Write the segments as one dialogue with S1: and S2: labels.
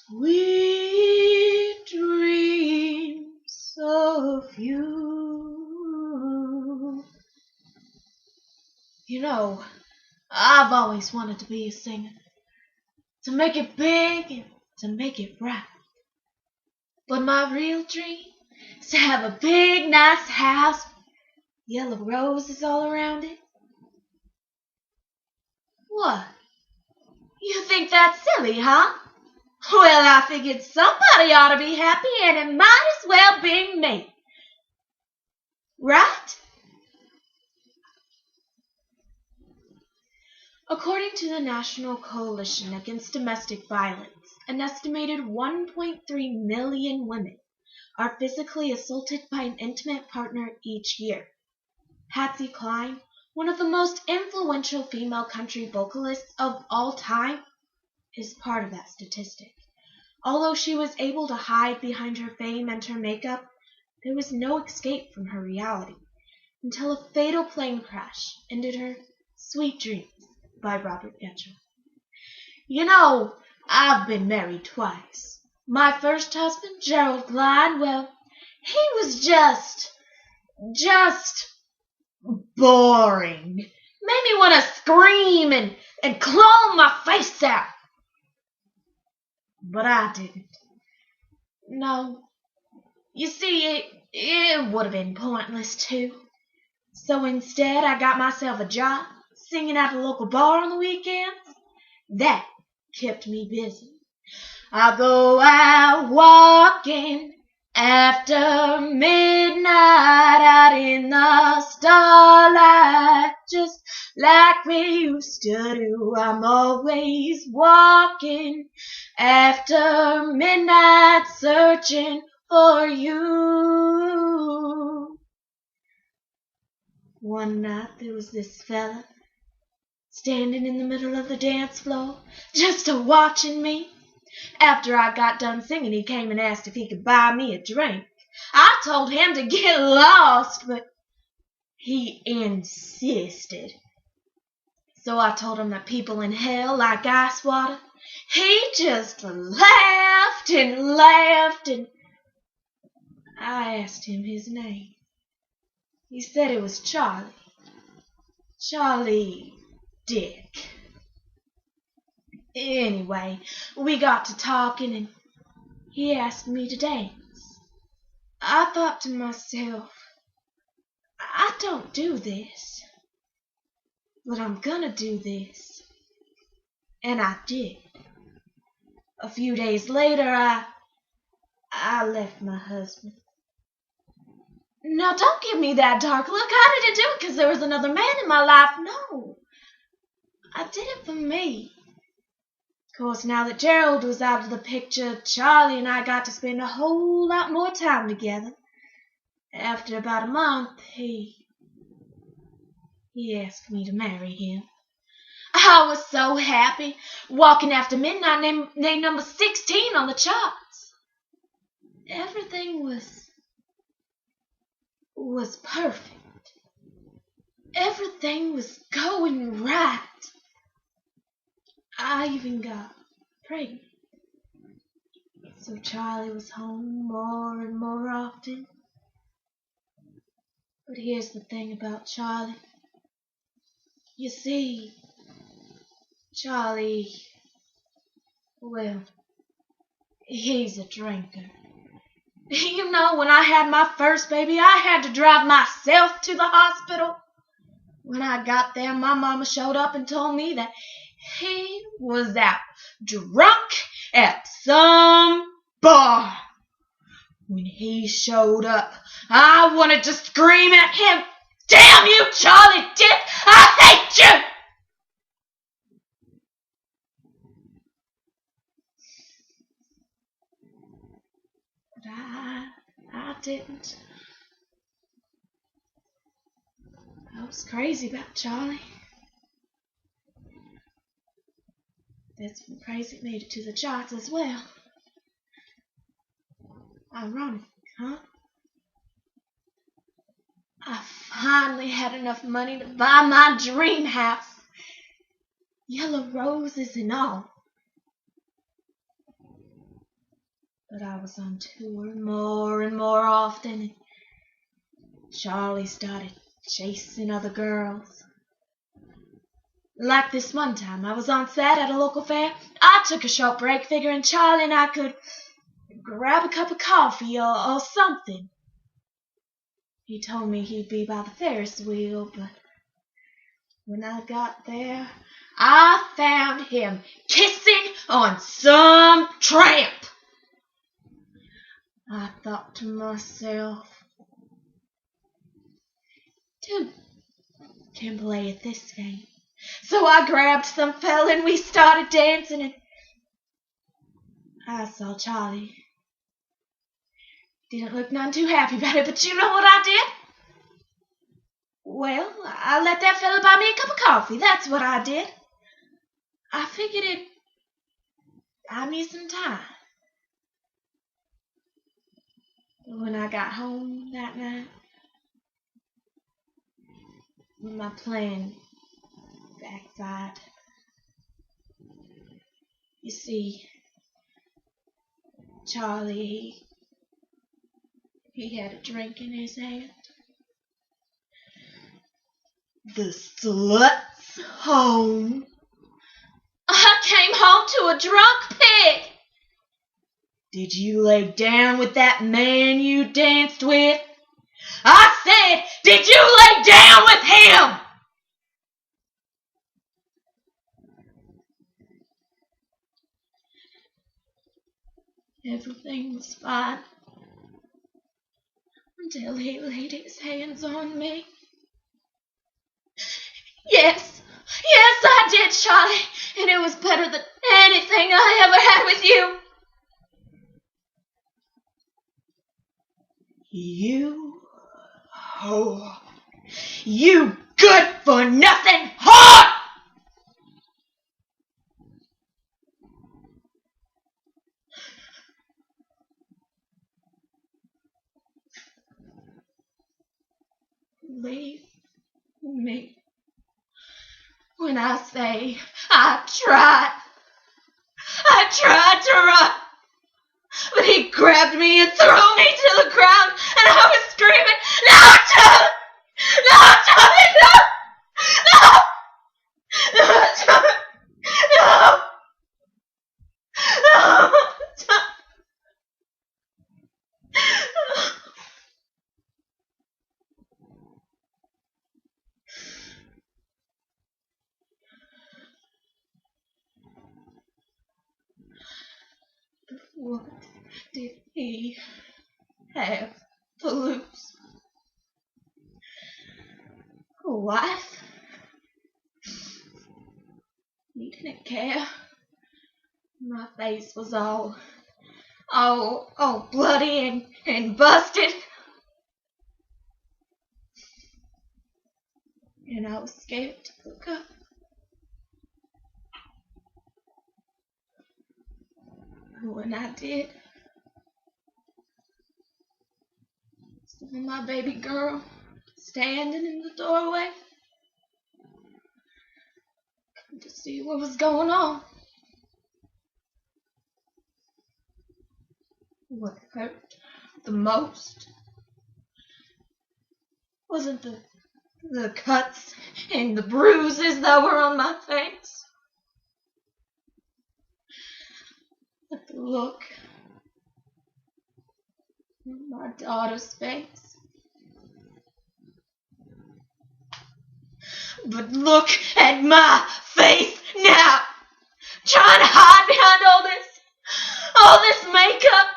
S1: Sweet dreams of you. You know, I've always wanted to be a singer, to make it big and to make it right. But my real dream is to have a big, nice house with yellow roses all around it. What? You think that's silly, huh? Well, I figured somebody ought to be happy, and it might as well be me. Right? According to the National Coalition Against Domestic Violence, an estimated 1.3 million women are physically assaulted by an intimate partner each year. Patsy Cline, one of the most influential female country vocalists of all time, is part of that statistic. Although she was able to hide behind her fame and her makeup, there was no escape from her reality until a fatal plane crash ended her sweet dreams by Robert Getchell. You know, I've been married twice. My first husband, Gerald Cline, well, he was just boring. Made me want to scream and claw my face out. But I didn't. No. You see, it would have been pointless, too. So instead, I got myself a job singing at the local bar on the weekends. That kept me busy. I go out walking after midnight out in the starlight, just like we used to do. I'm always walking after midnight, searching for you. One night there was this fella standing in the middle of the dance floor, just a-watching me. After I got done singing, he came and asked if he could buy me a drink. I told him to get lost, but he insisted. So I told him that people in hell like ice water. He just laughed and laughed, and I asked him his name. He said it was Charlie. Charlie Dick. Anyway, we got to talking, and he asked me to dance. I thought to myself, I don't do this, but I'm gonna do this. And I did. A few days later, I left my husband. Now, don't give me that dark look. I didn't do it because there was another man in my life. No. I did it for me. Of course, now that Gerald was out of the picture, Charlie and I got to spend a whole lot more time together. After about a month, he asked me to marry him. I was so happy. Walking After Midnight named number 16 on the charts. Everything was perfect. Everything was going right. I even got pregnant. So Charlie was home more and more often. But here's the thing about Charlie. You see, Charlie, well, he's a drinker. You know, when I had my first baby, I had to drive myself to the hospital. When I got there, my mama showed up and told me that he was out drunk at some bar. When he showed up, I wanted to scream at him, "Damn you, Charlie Dick! I hate you!" But I didn't. I was crazy about Charlie. That's when Crazy made it to the charts as well. Ironic, huh? I finally had enough money to buy my dream house. Yellow roses and all. But I was on tour more and more often, and Charlie started chasing other girls. Like this one time, I was on set at a local fair. I took a short break figuring Charlie and I could grab a cup of coffee or something. He told me he'd be by the Ferris wheel, but when I got there, I found him kissing on some tramp. I thought to myself, two can play at this game. So I grabbed some fella and we started dancing, and I saw Charlie. Didn't look none too happy about it, but you know what I did? Well, I let that fella buy me a cup of coffee. That's what I did. I figured it'd buy me some time. But when I got home that night, my plan backfired. You see, Charlie, he had a drink in his hand. The slut's home. I came home to a drunk pig. Did you lay down with that man you danced with? I said, did you lay down with him? Everything was fine until he laid his hands on me. Yes, I did, Charlie, and it was better than anything I ever had with you. You whore. You good-for-nothing whore! Leave me. When I say I tried to run, but he grabbed me and threw me to the ground, and I was screaming, "No, Charlie! No, Charlie, no! No! No, Charlie! No! No, Charlie!" What did he have to lose? A wife? He didn't care. My face was all bloody and busted. And I was scared to look up. When I did, saw my baby girl standing in the doorway, come to see what was going on. What hurt the most wasn't the cuts and the bruises that were on my face, but the look on my daughter's face. But look at my face now, trying to hide behind all this makeup.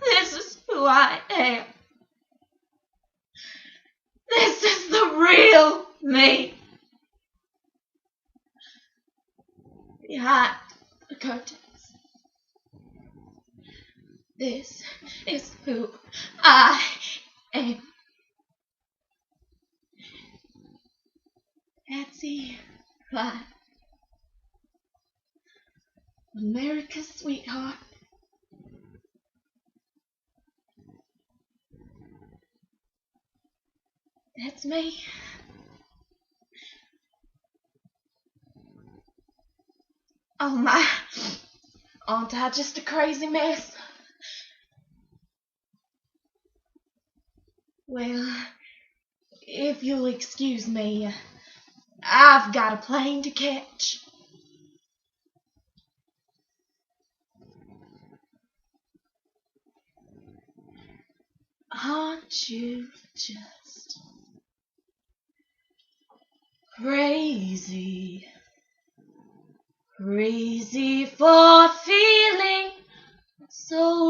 S1: This is who I am. This is the real me. Behind the curtains. This is who I am. Patsy Cline, America's sweetheart. That's me. Oh Aren't I just a crazy mess? Well, if you'll excuse me, I've got a plane to catch. Aren't you just crazy? Crazy for feeling so